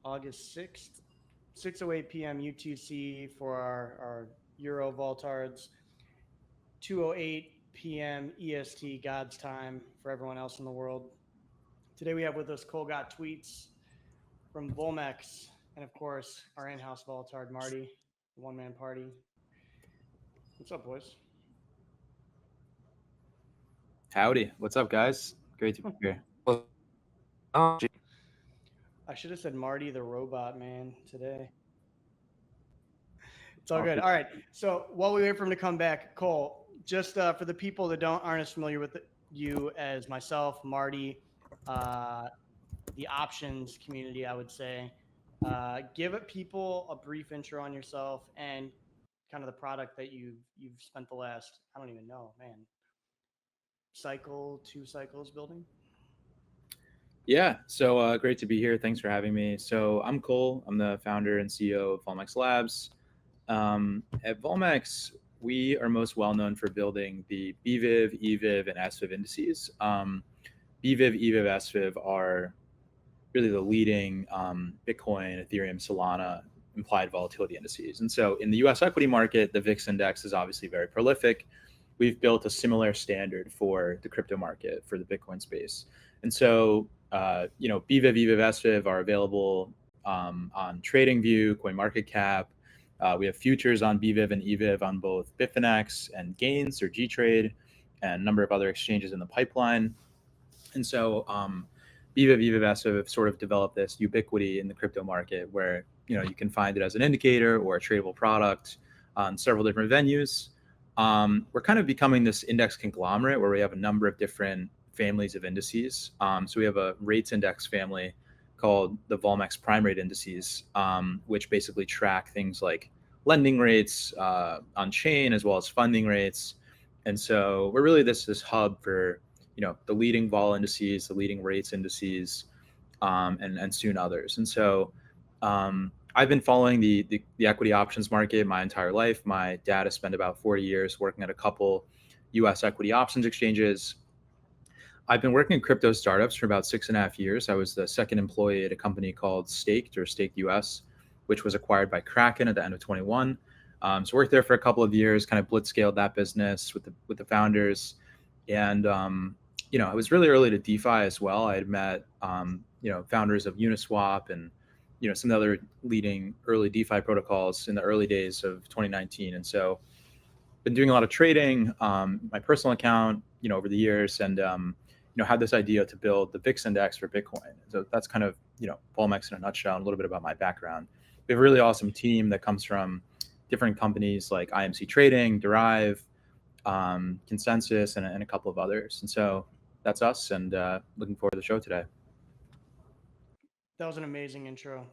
August 6th, 6:08 p.m. UTC for our Euro Voltards, 2:08 p.m. EST God's time for everyone else in the world. Today we have with us Cole Got Tweets from Volmex, and of course our in-house Voltard Marty, the one-man party. What's up, boys? Howdy. What's up, guys? Great to be here. I should have said Marty the robot man today. It's all Oh, good. All right. So while we wait for him to come back, Cole, just for the people that aren't as familiar with you as myself, Marty, uh, the options community, I would say, give people a brief intro on yourself and kind of the product that you've spent the last, I don't even know, man, two cycles building. Yeah. So great to be here. Thanks for having me. So I'm Cole. I'm the founder and CEO of Volmex Labs. At Volmex, we are most well known for building the BVIV, EVIV, and SVIV indices. BVIV, EVIV, SVIV are really the leading Bitcoin, Ethereum, Solana implied volatility indices. And so in the US equity market, the VIX index is obviously very prolific. We've built a similar standard for the crypto market, for the Bitcoin space. And so, BVIV, EVIV, SVIV are available on TradingView, CoinMarketCap. We have futures on BVIV and EVIV on both Bitfinex and Gains or G-Trade, and a number of other exchanges in the pipeline. And so, BVIV, EVIV, SVIV have sort of developed this ubiquity in the crypto market where you can find it as an indicator or a tradable product on several different venues. We're kind of becoming this index conglomerate where we have a number of different families of indices. So we have a rates index family called the Volmex Prime Rate Indices, which basically track things like lending rates on chain as well as funding rates. And so we're really this hub for the leading vol indices, the leading rates indices, and soon others. And so I've been following the equity options market my entire life. My dad has spent about 40 years working at a couple US equity options exchanges. I've been working in crypto startups for about 6.5 years. I was the second employee at a company called Staked US, which was acquired by Kraken at the end of 21. So worked there for a couple of years, kind of blitzscaled that business with the founders. And it was really early to DeFi as well. I had met founders of Uniswap and some of the other leading early DeFi protocols in the early days of 2019. And so been doing a lot of trading, my personal account, over the years, and had this idea to build the VIX index for Bitcoin. So that's kind of Volmex in a nutshell, and a little bit about my background. We have a really awesome team that comes from different companies like IMC Trading, Derive, Consensus, and a couple of others. And so that's us, and looking forward to the show today. That was an amazing intro.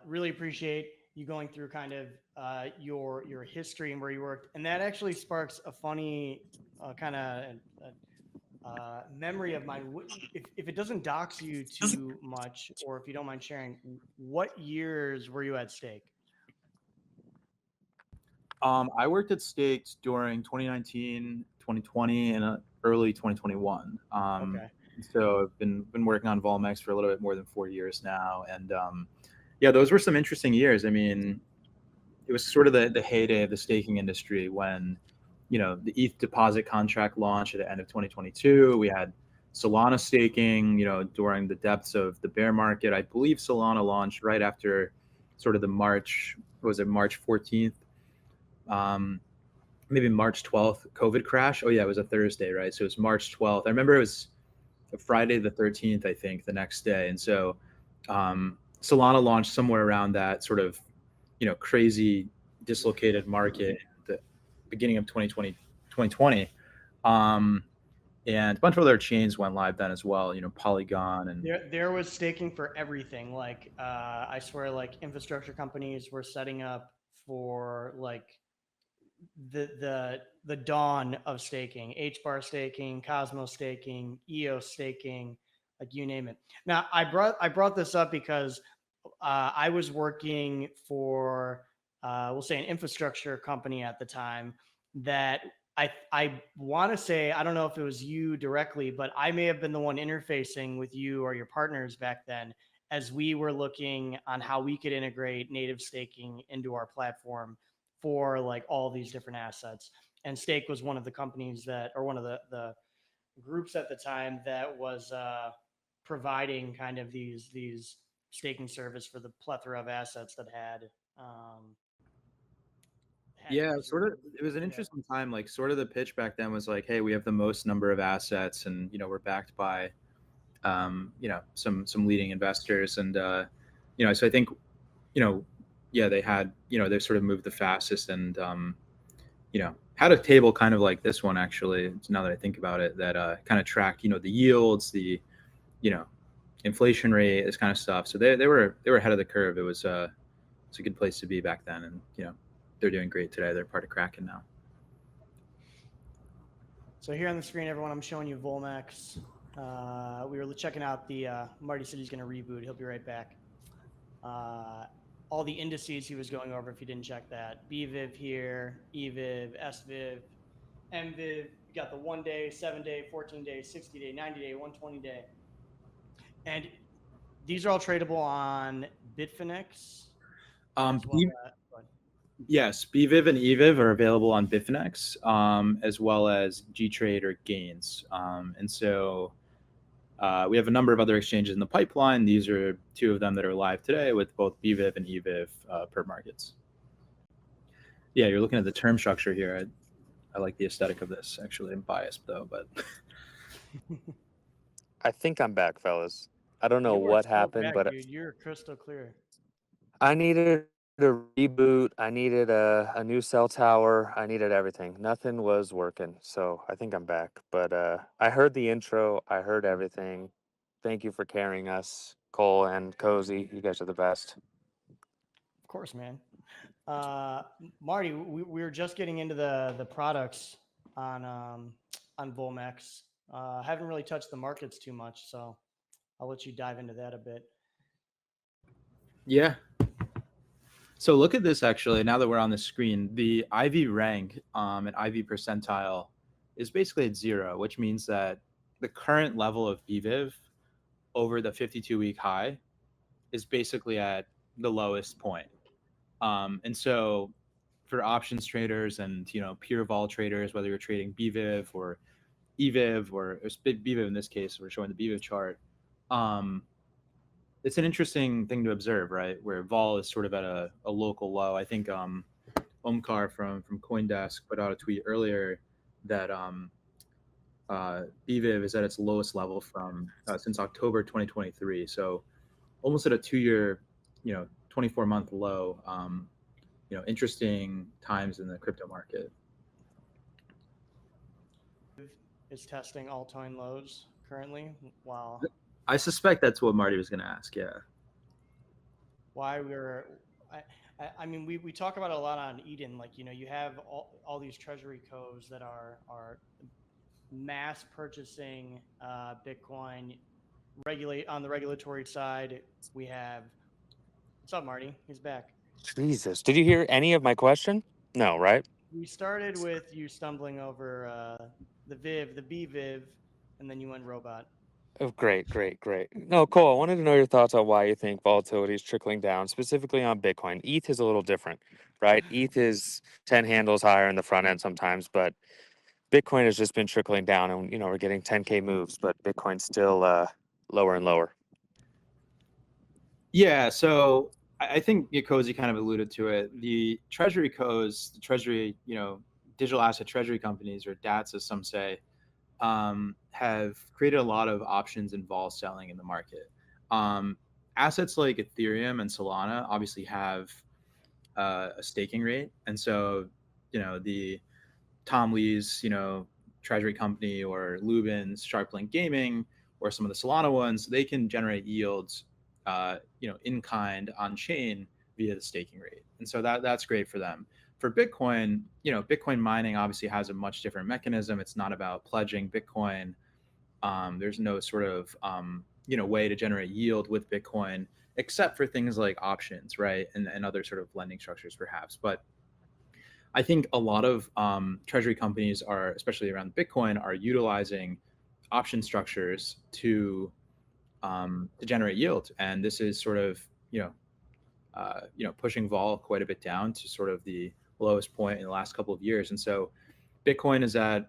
Really appreciate you going through kind of your history and where you worked, and that actually sparks a funny kind of memory of mine. If it doesn't dox you too much, or if you don't mind sharing, what years were you at Stake? I worked at Staked during 2019, 2020, and early 2021. Okay. So I've been working on Volmex for a little bit more than 4 years now, and those were some interesting years. I mean, it was sort of the heyday of the staking industry when the ETH deposit contract launched at the end of 2022. We had Solana staking, during the depths of the bear market. I believe Solana launched right after sort of the March 14th, maybe March 12th COVID crash. Oh yeah, it was a Thursday, right? So it was March 12th. I remember it was Friday the 13th, I think, the next day. And so Solana launched somewhere around that sort of, crazy dislocated market at the beginning of 2020. And a bunch of other chains went live then as well, Polygon. And there was staking for everything. Like I swear, like infrastructure companies were setting up for like the dawn of staking, HBAR staking, Cosmos staking, EOS staking, like you name it. Now I brought this up because I was working for we'll say an infrastructure company at the time that I want to say, I don't know if it was you directly, but I may have been the one interfacing with you or your partners back then. as we were looking on how we could integrate native staking into our platform for like all these different assets. And Stake was one of the companies that, or one of the groups at the time that was providing kind of these staking service for the plethora of assets that um, had Yeah, users. sort of. It was an Yeah. interesting time. Like, sort of the pitch back then was like, "Hey, we have the most number of assets, and we're backed by, some leading investors." And so I think, you know, yeah, they had, they sort of moved the fastest, and had a table kind of like this one actually. Now that I think about it, that kind of tracked, the yields, the, you know, inflation rate, this kind of stuff. So they were ahead of the curve. It's a good place to be back then, and they're doing great today. They're part of Kraken now. So here on the screen, everyone, I'm showing you Volmex. We were checking out the Marty said he's going to reboot. He'll be right back. All the indices he was going over, if you didn't check that. BVIV here, EVIV, SVIV, MVIV. You got the 1 day, 7 day, 14 day, 60 day, 90 day, 120 day. And these are all tradable on Bitfinex. As well Yes, BVIV and EVIV are available on Bitfinex, as well as G-Trade or Gains. And so we have a number of other exchanges in the pipeline. These are two of them that are live today with both BVIV and EVIV per markets. Yeah, you're looking at the term structure here. I like the aesthetic of this. Actually, I'm biased though, but I think I'm back, fellas. I don't know you are what so happened, back, but dude. You're crystal clear. I needed a reboot. I needed a new cell tower. I needed everything. Nothing was working. So I think I'm back. But I heard the intro. I heard everything. Thank you for carrying us, Cole and Cozy. You guys are the best. Of course, man. Marty, we were just getting into the products on Volmex. Haven't really touched the markets too much, so I'll let you dive into that a bit. yeah. So look at this actually. Now that we're on the screen, the IV rank and IV percentile is basically at 0, which means that the current level of BVIV over the 52-week high is basically at the lowest point. And so for options traders and pure vol traders, whether you're trading BVIV or EVIV or BVIV in this case, we're showing the BVIV chart. It's an interesting thing to observe, right? Where vol is sort of at a local low. I think Omkar from CoinDesk put out a tweet earlier that BVIV is at its lowest level from since October 2023. So almost at a 2-year, 24-month low. Interesting times in the crypto market. Is testing all-time lows currently. Wow. I suspect that's what Marty was going to ask. Yeah. Why I mean, we talk about it a lot on Eden. Like, you have all these treasury codes that are mass purchasing Bitcoin. Regulate on the regulatory side. We have. What's up, Marty? He's back. Jesus. Did you hear any of my question? No, right? We started with you stumbling over the Viv, the BViv, and then you went robot. Oh, great. No, Cole, I wanted to know your thoughts on why you think volatility is trickling down, specifically on Bitcoin. ETH is a little different, right? ETH is 10 handles higher in the front end sometimes, but Bitcoin has just been trickling down, and we're getting 10K moves, but Bitcoin's still lower and lower. Yeah. So I think Cozy kind of alluded to it. The treasury codes, the treasury, digital asset treasury companies, or DATs, as some say, have created a lot of options and vol selling in the market. Assets like Ethereum and Solana obviously have a staking rate, and so the Tom Lee's treasury company, or Lubin's Sharplink Gaming, or some of the Solana ones, they can generate yields in kind on chain via the staking rate, and so that's great for them. For Bitcoin, Bitcoin mining obviously has a much different mechanism. It's not about pledging Bitcoin. There's no sort of way to generate yield with Bitcoin, except for things like options, right, and other sort of lending structures, perhaps. But I think a lot of treasury companies are, especially around Bitcoin, are utilizing option structures to to generate yield. And this is sort of, pushing vol quite a bit down to sort of the lowest point in the last couple of years. And so Bitcoin is at,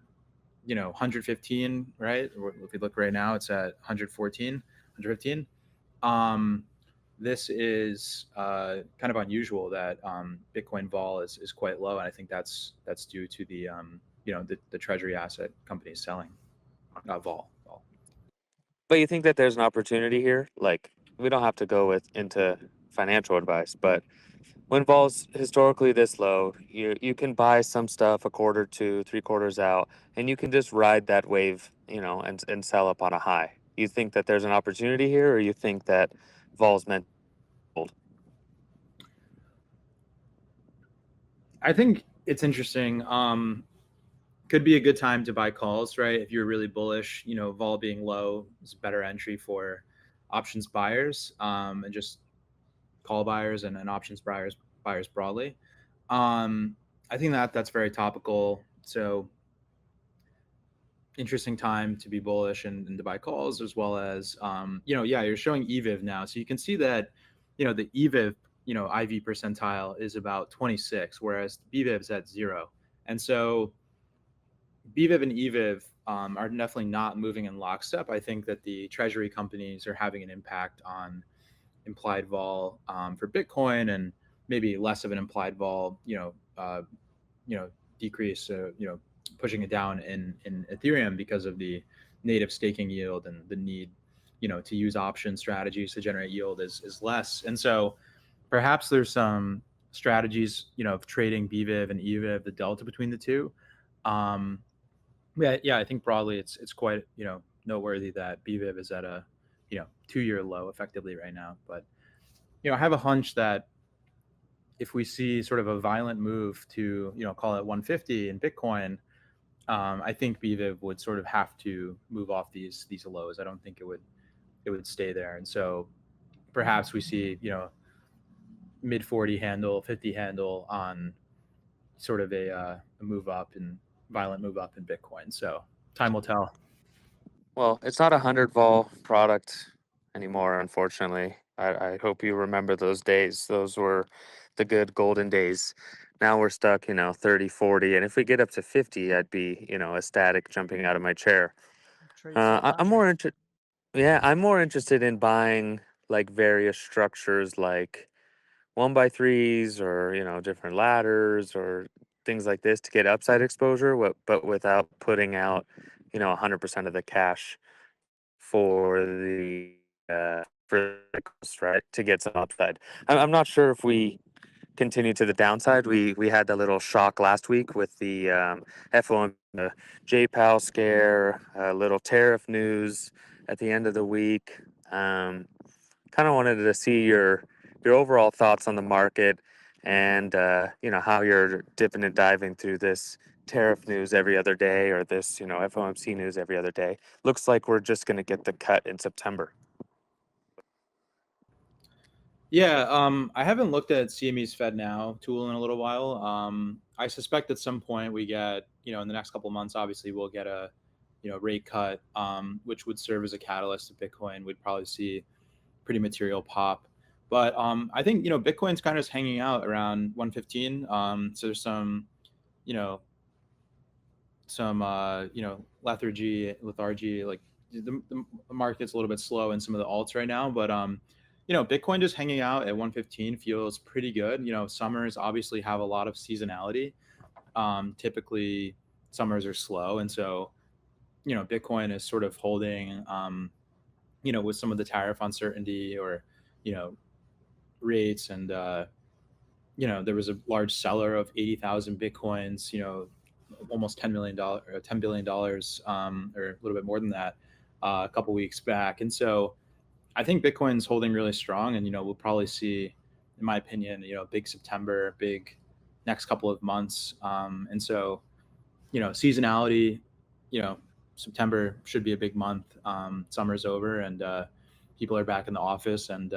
115, right? Or if you look right now, it's at 114, 115. This is kind of unusual that Bitcoin vol is quite low, and I think that's due to the the treasury asset companies selling vol. But you think that there's an opportunity here? Like, we don't have to go into financial advice, but when vol's historically this low, you can buy some stuff a quarter, two, 3 quarters out, and you can just ride that wave, and sell up on a high. You think that there's an opportunity here, or you think that vol's meant to hold? I think it's interesting. Could be a good time to buy calls, right? If you're really bullish, vol being low is a better entry for options buyers, and just call buyers and options buyers broadly. I think that's very topical. So interesting time to be bullish and to buy calls, as well as you're showing EVIV now, so you can see that the EVIV IV percentile is about 26, whereas BVIV is at 0. And so BVIV and EVIV are definitely not moving in lockstep. I think that the treasury companies are having an impact on implied vol for Bitcoin, and maybe less of an implied vol, decrease, pushing it down in Ethereum because of the native staking yield, and the need, to use option strategies to generate yield is less. And so perhaps there's some strategies, of trading BVIV and EVIV, the delta between the two. I think broadly it's quite, noteworthy that BVIV is at a, 2-year low effectively right now. But, I have a hunch that if we see sort of a violent move to, call it 150 in Bitcoin, I think BVIV would sort of have to move off these lows. I don't think it would stay there. And so perhaps we see, mid 40 handle, 50 handle on sort of a move up, and violent move up in Bitcoin. So time will tell. Well, it's not a 100 vol product anymore, unfortunately. I hope you remember those days. Those were the good golden days. Now we're stuck, 30, 40. And if we get up to 50, I'd be, ecstatic, jumping out of my chair. Trade so I'm high. more interested. Yeah, I'm more interested in buying like various structures, like 1x3s, or different ladders or things like this, to get upside exposure, but without putting out 100% of the cash for the cost, right, to get some upside. I'm not sure if we continue to the downside. We had that little shock last week with the FOM, the JPAL scare, little tariff news at the end of the week. Kind of wanted to see your overall thoughts on the market, and how you're dipping and diving through this tariff news every other day, or this FOMC news every other day. Looks like we're just going to get the cut in September. Yeah, I haven't looked at CME's Fed Now tool in a little while. I suspect at some point we get, in the next couple of months, obviously we'll get a, rate cut, which would serve as a catalyst to Bitcoin. We'd probably see pretty material pop. But I think, Bitcoin's kind of just hanging out around 115. So there's some, you know, lethargy, like the market's a little bit slow in some of the alts right now, but Bitcoin just hanging out at 115 feels pretty good. Summers obviously have a lot of seasonality. Typically summers are slow, and so Bitcoin is sort of holding, with some of the tariff uncertainty, or rates, and there was a large seller of 80,000 Bitcoins, almost $10 million or $10 billion, or a little bit more than that, a couple weeks back. And so I think Bitcoin's holding really strong, and, we'll probably see, in my opinion, big September, big next couple of months. And so, seasonality, September should be a big month. Summer's over, and people are back in the office, and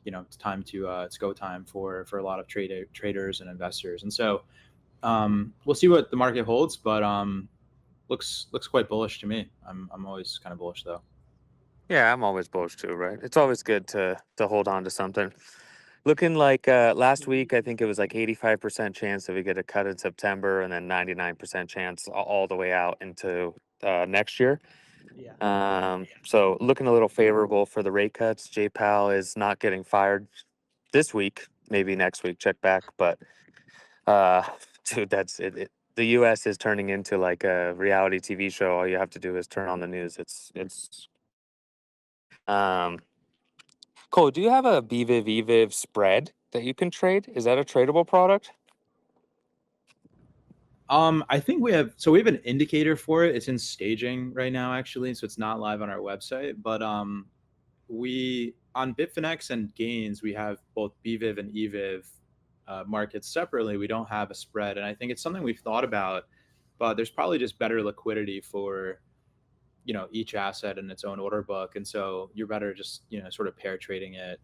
it's time to it's go time for a lot of traders and investors. And so we'll see what the market holds, but looks quite bullish to me. I'm always kind of bullish though. Yeah, I'm always bullish too, right? It's always good to hold on to something. Looking like last week, I think it was like 85% chance that we get a cut in September, and then 99% chance all the way out into next year. Yeah. So looking a little favorable for the rate cuts. J Powell is not getting fired this week, maybe next week. Check back, but uh, dude, that's it. The U.S. is turning into like a reality TV show. All you have to do is turn on the news. It's um. Cole, do you have a BVIV EVIV spread that you can trade? Is that a tradable product? I think we have an indicator for it. It's in staging right now, actually, so it's not live on our website. But we on Bitfinex and Gains, we have both BVIV and EVIV markets separately. We don't have a spread, and I think it's something we've thought about, but there's probably just better liquidity for each asset in its own order book, and so you're better just sort of pair trading it.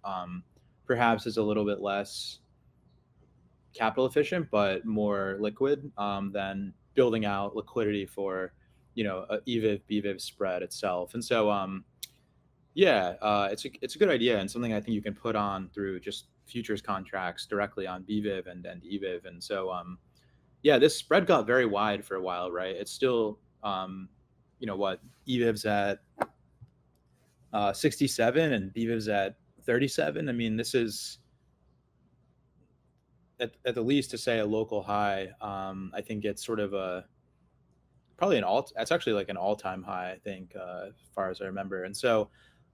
Perhaps is a little bit less capital efficient but more liquid than building out liquidity for a EVIV BVIV spread itself. And so yeah, it's a good idea and something I think you can put on through just futures contracts directly on BVIV and EVIV. And so yeah, this spread got very wide for a while, right? It's still what EVIV's at 67 and BVIV's at 37. I mean, this is at the least to say a local high. I think it's sort of a probably an all. That's actually like an all-time high, I think, as far as I remember. And so,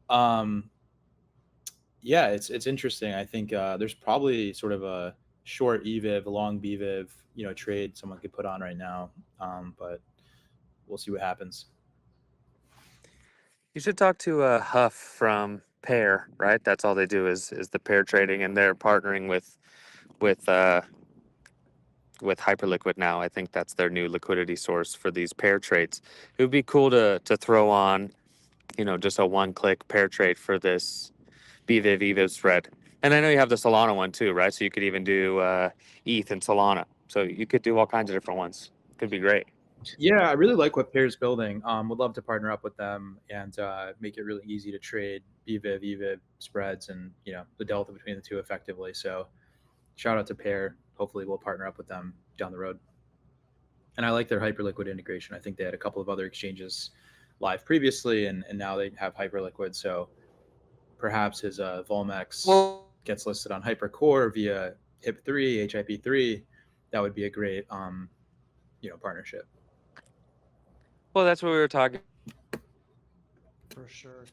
um, yeah, it's interesting. I think there's probably sort of a short EVIV, long BVIV, trade someone could put on right now. But we'll see what happens. You should talk to Huff from Pair, right? That's all they do is the pair trading, and they're partnering with uh, with Hyperliquid now. I think that's their new liquidity source for these pair trades. It would be cool to throw on, just a one-click pair trade for this BVIV EVIV spread. And I know you have the Solana one too, right? So you could even do ETH and Solana. So you could do all kinds of different ones. Could be great. Yeah, I really like what Pair's building. Would love to partner up with them and make it really easy to trade BVIV, EVIV spreads, and the delta between the two effectively. So shout out to Pair. Hopefully, we'll partner up with them down the road. And I like their Hyperliquid integration. I think they had a couple of other exchanges live previously, and now they have Hyperliquid. So perhaps his Volmex Well, gets listed on Hypercore via HIP3, HIP3. That would be a great partnership. well, that's what we were talking. For sure.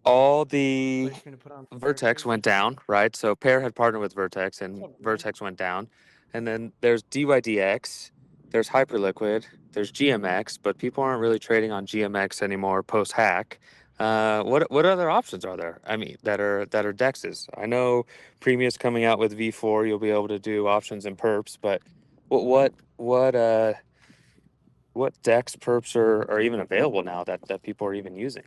All the Place me to put on Vertex characters. went down, right? So Pair had partnered with Vertex, and Oh, man. Vertex went down. And then there's DYDX, there's Hyperliquid, there's GMX, but people aren't really trading on GMX anymore post hack. What other options are there? I mean, that are dexes. I know Premia's coming out with V4. You'll be able to do options and perps, but what dex perps are even available now that people are even using?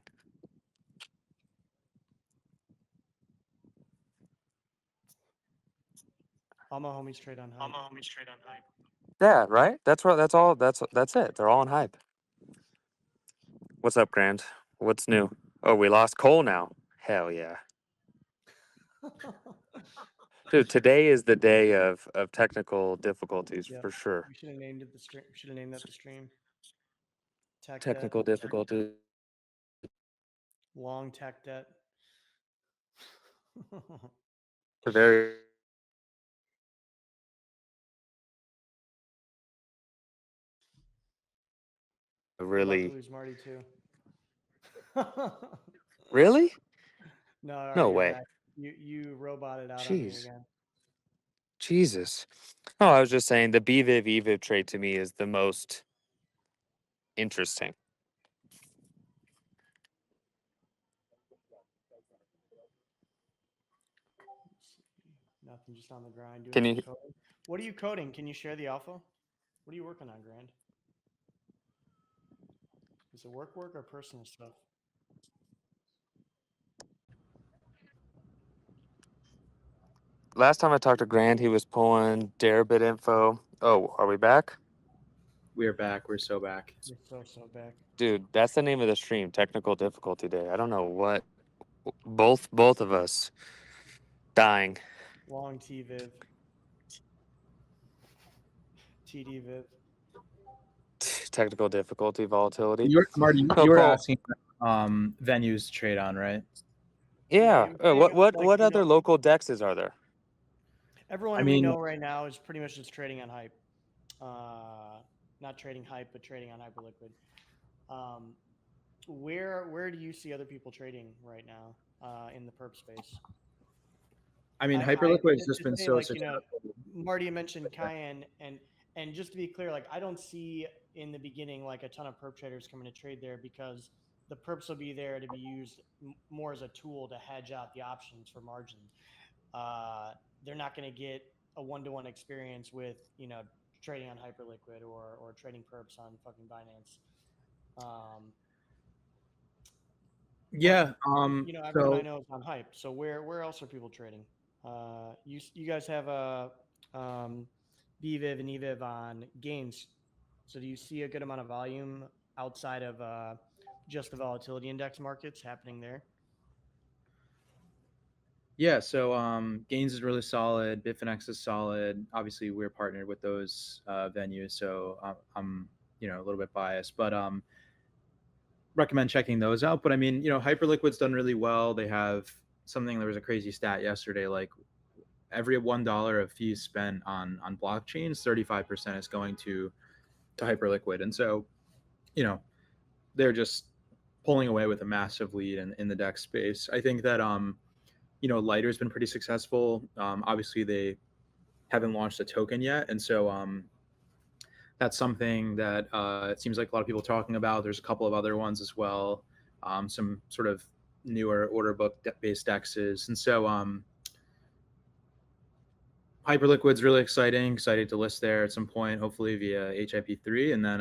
All my homies trade on hype. Yeah, right. That's what. That's all. That's it. They're all on hype. What's up, Grand? What's new? Oh, we lost Cole now. Hell yeah, dude. Today is the day of technical difficulties Yep. for sure. We should have named it the stream. Should have named that the stream. Tech Technical debt. difficulties. Long tech debt. Very We're about to really, lose Marty too. really. No, all No right, you're way. back. You roboted out on me Jeez, again. Jesus. Oh, I was just saying the BVIV EVIV trade to me is the most interesting. Nothing, just on the grind. Doing Can some you? coding. What are you coding? Can you share the alpha? What are you working on, Grand? Is it work or personal stuff? Last time I talked to Grand, he was pulling Deribit info. Oh, are we back? We're back. We're so back. You're so back. Dude, that's the name of the stream. Technical difficulty day. I don't know what. Both of us dying. Long T Viv. TD Viv. Technical difficulty, volatility. Marty, Oh, you were cool. asking venues to trade on, right? Yeah. I'm saying, What like, you other know, local dexes are there? everyone I we mean, know right now is pretty much just trading on hype. Not trading hype, but trading on Hyperliquid. Where do you see other people trading right now in the perp space? I mean, I Hyperliquid's just to been say, so like, you know, successful. Marty mentioned Kyan, and just to be clear, like, I don't see in the beginning like a ton of perp traders coming to trade there, because the perps will be there to be used more as a tool to hedge out the options for margin. They're not going to get a one-to-one experience with, you know, trading on Hyperliquid or trading perps on fucking Binance. Yeah. You know, everyone I So know is on hype. So where else are people trading? You guys have a BVIV and EVIV on gains. So do you see a good amount of volume outside of just the volatility index markets happening there? yeah, so Gains is really solid. Bitfinex is solid. Obviously, we're partnered with those venues, so I'm a little bit biased, but recommend checking those out. But I mean, Hyperliquid's done really well. They have something. There was a crazy stat yesterday, like every $1 of fees spent on blockchains, 35% is going to Hyperliquid, and so they're just pulling away with a massive lead in the DEX space. I think that Lighter's been pretty successful. Obviously, they haven't launched a token yet, and so that's something that it seems like a lot of people are talking about. There's a couple of other ones as well, some sort of newer order book based dexes, and so Hyperliquid's really exciting. Excited to list there at some point, hopefully via HIP3, and then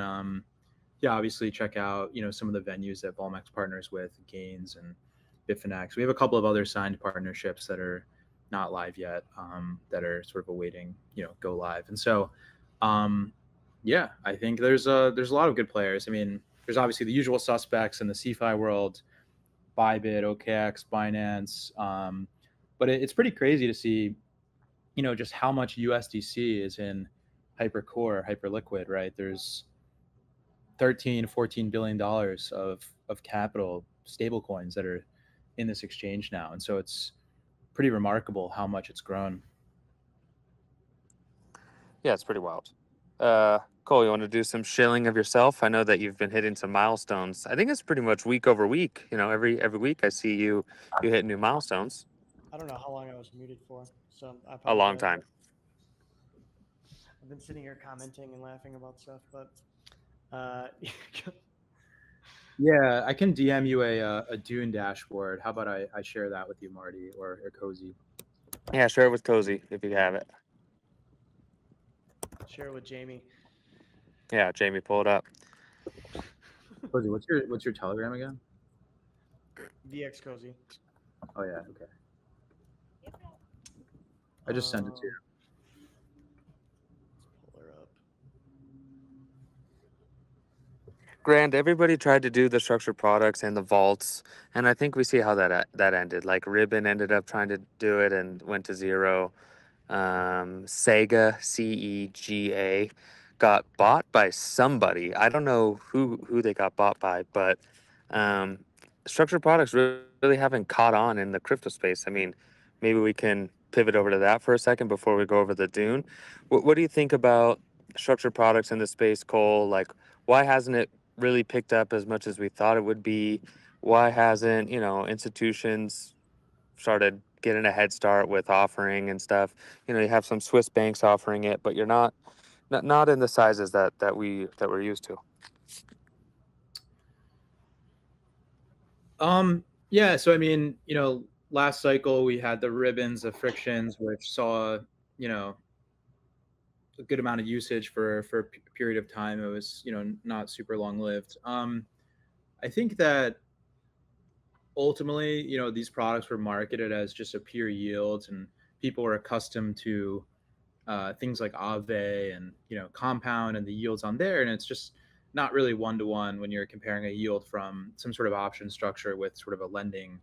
obviously check out some of the venues that Volmex partners with, Gains and Bitfinex. We have a couple of other signed partnerships that are not live yet, that are sort of awaiting go live. And so, I think there's a lot of good players. I mean, there's obviously the usual suspects in the CeFi world, Bybit, OKX, Binance, but it's pretty crazy to see just how much USDC is in Hypercore, Hyperliquid, right? There's 13-14 billion dollars of capital stable coins that are in this exchange now, and so it's pretty remarkable how much it's grown. Yeah, it's pretty wild. Cole, you want to do some shilling of yourself? I know that you've been hitting some milestones. I think it's pretty much week over week. Every week I see you hit new milestones. I don't know how long I was muted for, so I A long apologize. time. I've been sitting here commenting and laughing about stuff, but Yeah, I can DM you a Dune dashboard. How about I share that with you, Marty, or Cozy? Yeah, share it with Cozy if you have it. share it with Jamie. Yeah, Jamie, pull it up. Cozy, what's your Telegram again? VX Cozy. Oh yeah, okay. I just sent it to you. Let's pull her up. Grant, everybody tried to do the structured products and the vaults, and I think we see how that ended. Like Ribbon ended up trying to do it and went to zero. Sega, CEGA, got bought by somebody. I don't know who they got bought by, but structured products really haven't caught on in the crypto space. I mean, maybe we can pivot over to that for a second before we go over the Dune. What do you think about structured products in the space, Cole? Like, why hasn't it really picked up as much as we thought it would be? Why hasn't institutions started getting a head start with offering and stuff? You have some Swiss banks offering it, but you're not in the sizes that we're used to. Yeah, so I mean, last cycle we had the ribbons, the frictions, which saw a good amount of usage for a period of time. It was not super long lived. I think that ultimately these products were marketed as just a pure yield, and people were accustomed to things like Aave and compound and the yields on there, and it's just not really one to one when you're comparing a yield from some sort of option structure with sort of a lending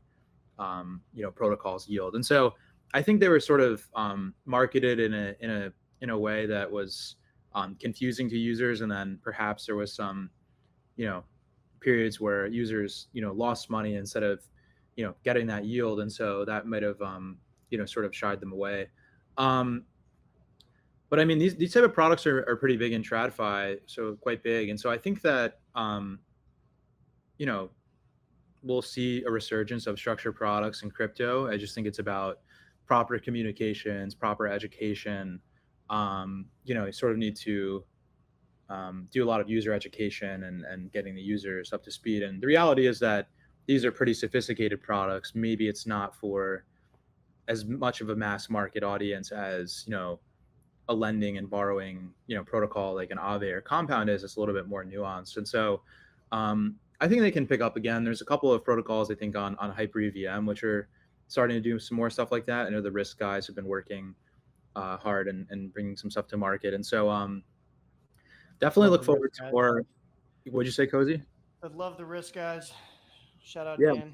protocols yield. And so I think they were sort of marketed in a way that was confusing to users, and then perhaps there was some periods where users lost money instead of getting that yield, and so that might have sort of shied them away. um, but I mean, these type of products are pretty big in TradFi, so quite big, and so I think that you know we'll see a resurgence of structured products in crypto. I just think it's about proper communications, proper education. You sort of need to do a lot of user education and getting the users up to speed. And the reality is that these are pretty sophisticated products. Maybe it's not for as much of a mass market audience as a lending and borrowing protocol like an Aave or Compound is. It's a little bit more nuanced, and so I think they can pick up again. There's a couple of protocols I think on Hyper EVM which are starting to do some more stuff like that. I know the Risk guys have been working hard and bringing some stuff to market, and so definitely Love look the forward risk to guys. more. What'd you say, Cozy? I love the risk guys. Shout out Yeah, Dan.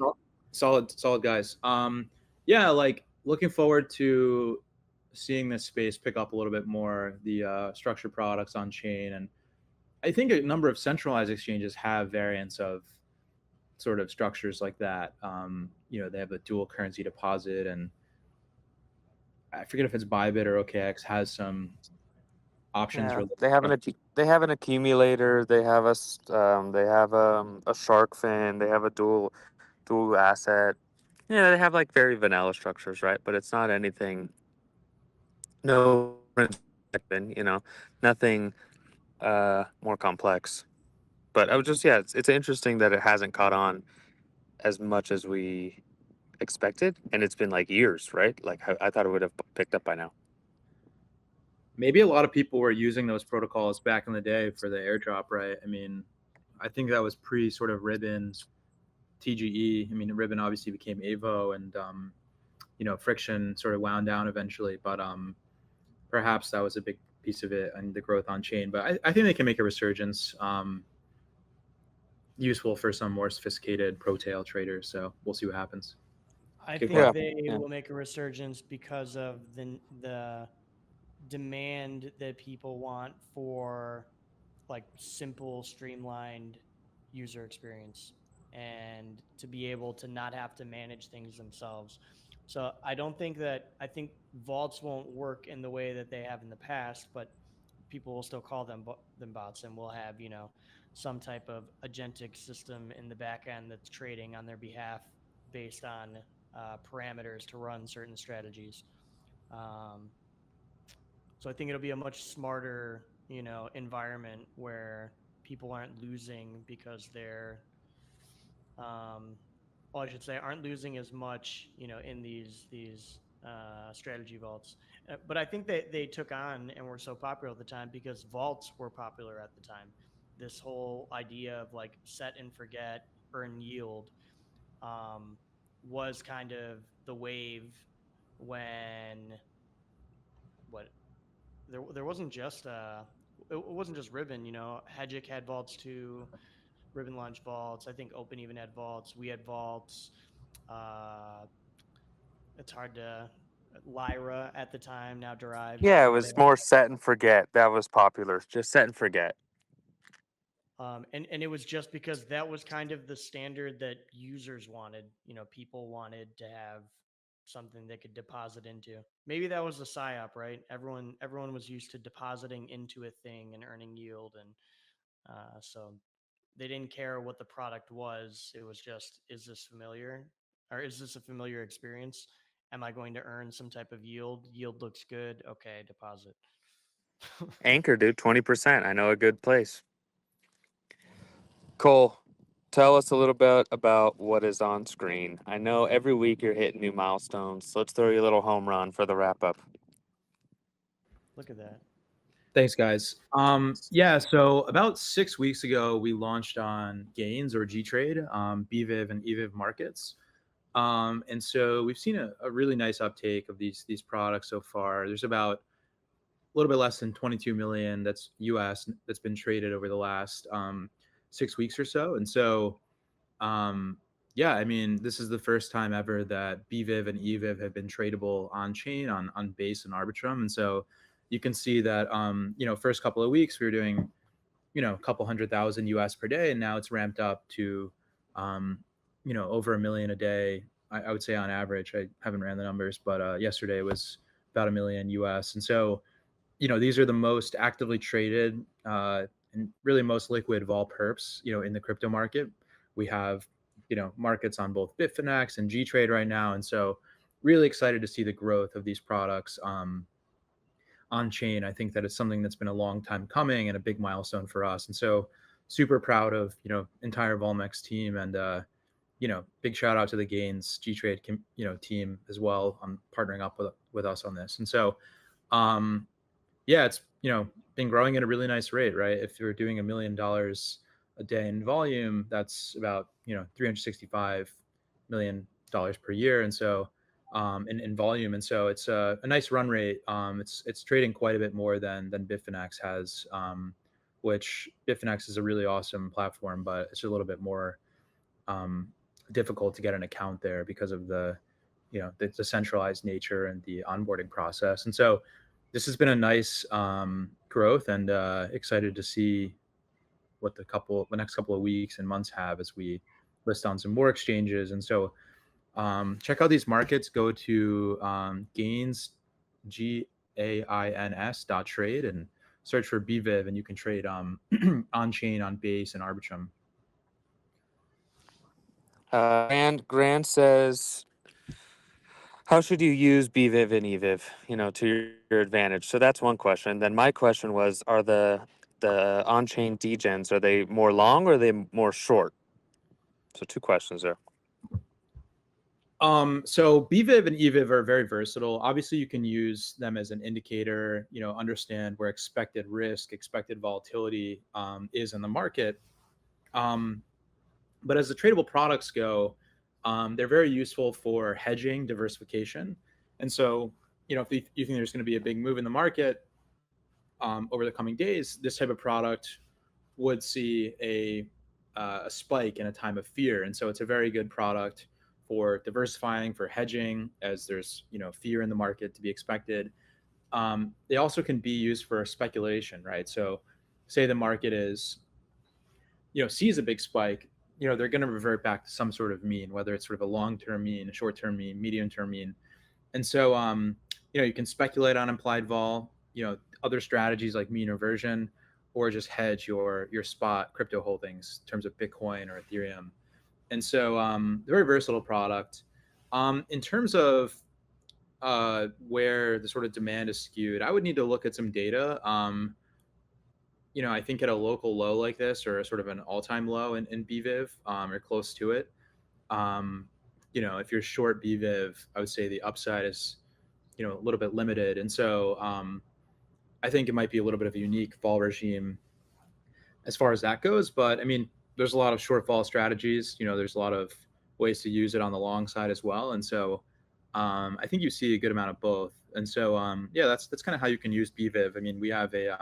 solid guys. Yeah, like looking forward to seeing this space pick up a little bit more, the structured products on chain. And I think a number of centralized exchanges have variants of sort of structures like that. They have a dual currency deposit, and I forget if it's Bybit or OKX has some options Yeah, related. they have an accumulator. They have they have a shark fin. They have a dual asset. Yeah, they have like very vanilla structures, right? But it's not anything. No, nothing more complex. But I was just it's interesting that it hasn't caught on as much as we expected, and it's been like years, right? Like I thought it would have picked up by now. Maybe a lot of people were using those protocols back in the day for the airdrop, right? I mean, I think that was pre sort of Ribbon TGE. I mean, Ribbon obviously became Avo, and Friction sort of wound down eventually, but perhaps that was a big piece of it and the growth on chain. But I think they can make a resurgence, useful for some more sophisticated pro tail traders. So we'll see what happens. I Good think question. they will make a resurgence because of the demand that people want for like simple, streamlined user experience and to be able to not have to manage things themselves. So I think vaults won't work in the way that they have in the past, but people will still call them bots, and we'll have some type of agentic system in the back end that's trading on their behalf based on parameters to run certain strategies. Um, so I think it'll be a much smarter, environment where people aren't losing because they're, well, I should say, aren't losing as much, in these strategy vaults. But I think they took on and were so popular at the time because vaults were popular at the time. This whole idea of like set and forget, earn yield, um, was kind of the wave when what there wasn't just it wasn't just Ribbon. Hedgic had vaults too. Ribbon launched vaults. I think Open even had vaults. We had vaults. Uh, it's hard to Lyra at the time, now Derived. Yeah, it They was more set and forget. That was popular. Just set and forget. and it was just because that was kind of the standard that users wanted. People wanted to have something they could deposit into. Maybe that was the psyop, right? Everyone was used to depositing into a thing and earning yield, and so they didn't care what the product was. It was just, is this familiar, or is this a familiar experience? Am I going to earn some type of yield? Yield looks good. Okay, deposit. Anchor, dude, 20%. I know a good place. Cole, tell us a little bit about what is on screen. I know every week you're hitting new milestones. So let's throw you a little home run for the wrap up. Look at that. Thanks, guys. Yeah, so about 6 weeks ago, we launched on Gains or G Trade, BVIV and EVIV markets. And so we've seen a really nice uptake of these products so far. There's about little bit less than 22 million. That's US. That's been traded over the last 6 weeks or so. And so, yeah, I mean, this is the first time ever that BVIV and EVIV have been tradable on chain on Base and Arbitrum. And so you can see that, first couple of weeks we were doing, a couple 100,000 US per day, and now it's ramped up to, over 1 million a day. I would say on average. I haven't ran the numbers, but yesterday was about 1 million US. And so, these are the most actively traded and really most liquid of all perps, in the crypto market. We have, markets on both Bitfinex and G-Trade right now. And so really excited to see the growth of these products on chain. I think that it's something that's been a long time coming and a big milestone for us. And so super proud of, entire Volmex team, and, big shout out to the Gains G-Trade, team as well on partnering up with us on this. And so, yeah, it's, been growing at a really nice rate, right? If you're doing $1 million a day in volume, that's about, $365 million per year. And so, in volume. And so it's a nice run rate. It's trading quite a bit more than Bitfinex has, which Bitfinex is a really awesome platform, but it's a little bit more difficult to get an account there because of the centralized nature and the onboarding process. And so this has been a nice growth, and excited to see what the next couple of weeks and months have as we list on some more exchanges. And so check out these markets. Go to Gains, GAINS.trade, and search for BVIV, and you can trade on chain, on Base, and Arbitrum. And Grant says, how should you use BVIV and EVIV, to your advantage? So that's one question. Then my question was, are the on-chain degens, are they more long or are they more short? So 2 questions there. So BVIV and EVIV are very versatile. Obviously, you can use them as an indicator, understand where expected risk, expected volatility is in the market. But as the tradable products go, they're very useful for hedging, diversification. And so, if you think there's going to be a big move in the market over the coming days, this type of product would see a spike in a time of fear. And so it's a very good product for diversifying, for hedging, as there's fear in the market to be expected. They also can be used for speculation, right? So say the market is sees a big spike, they're going to revert back to some sort of mean, whether it's sort of a long-term mean, a short-term mean, medium-term mean. And so you can speculate on implied vol, other strategies like mean reversion, or just hedge your spot crypto holdings in terms of Bitcoin or Ethereum. And so very versatile product. In terms of where the sort of demand is skewed, I would need to look at some data. I think at a local low like this, or sort of an all-time low in BVIV, or close to it, if you're short BVIV, I would say the upside is, a little bit limited. And so I think it might be a little bit of a unique vol regime as far as that goes. But I mean, there's a lot of short vol strategies. There's a lot of ways to use it on the long side as well. And so I think you see a good amount of both. And so yeah, that's kind of how you can use BVIV. I mean, we have a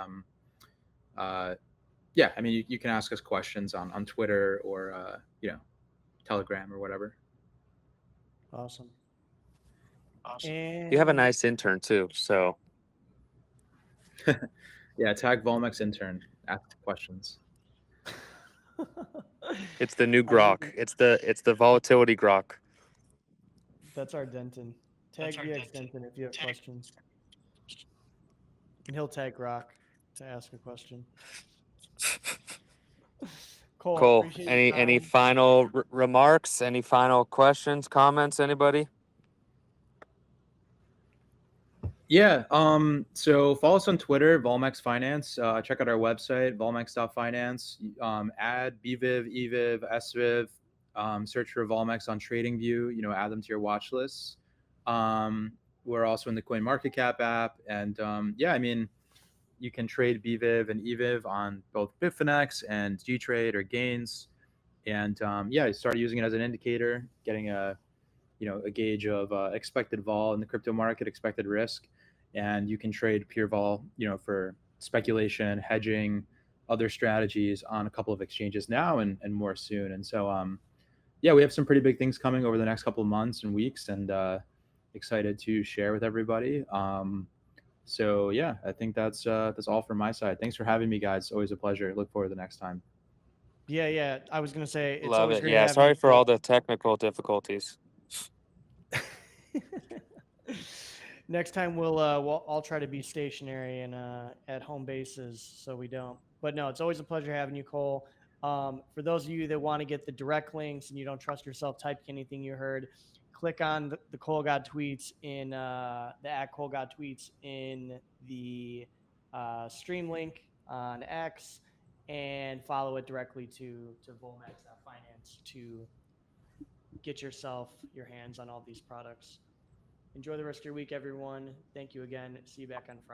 yeah, I mean, you can ask us questions on Twitter or Telegram or whatever. Awesome. You have a nice intern too, so Yeah, tag Volmex intern, ask questions. it's the new grok. It's the volatility grok. That's our Denton. Tag VX Denton if you have questions. And he'll tag Rock to ask a question. Cool. Any final remarks? Any final questions, comments? Anybody? Yeah. So follow us on Twitter, Volmex Finance. Check out our website, volmex.finance. Add BVIV, EVIV, SVIV. Search for Volmex on TradingView. Add them to your watch lists. We're also in the CoinMarketCap app, and yeah, I mean, you can trade BVIV and EVIV on both Bitfinex and G-Trade or Gains, and yeah, start using it as an indicator, getting a gauge of expected vol in the crypto market, expected risk. and you can trade pure vol, for speculation, hedging, other strategies on a couple of exchanges now and more soon. And so, yeah, we have some pretty big things coming over the next couple of months and weeks, and excited to share with everybody. So yeah, I think that's all from my side. Thanks for having me, guys. Always a pleasure. Look forward to the next time. Yeah. I was gonna say it's Love always it. great Yeah, having sorry you, for all Cole. the technical difficulties. Next time I'll try to be stationary and at home bases so we don't. But no, it's always a pleasure having you, Cole. For those of you that want to get the direct links and you don't trust yourself typing anything you heard, click on the Cole God tweets in the at Cole God tweets in the stream link on X and follow it directly to Volmex Finance to get your hands on all these products. Enjoy the rest of your week, everyone. Thank you again. See you back on Friday.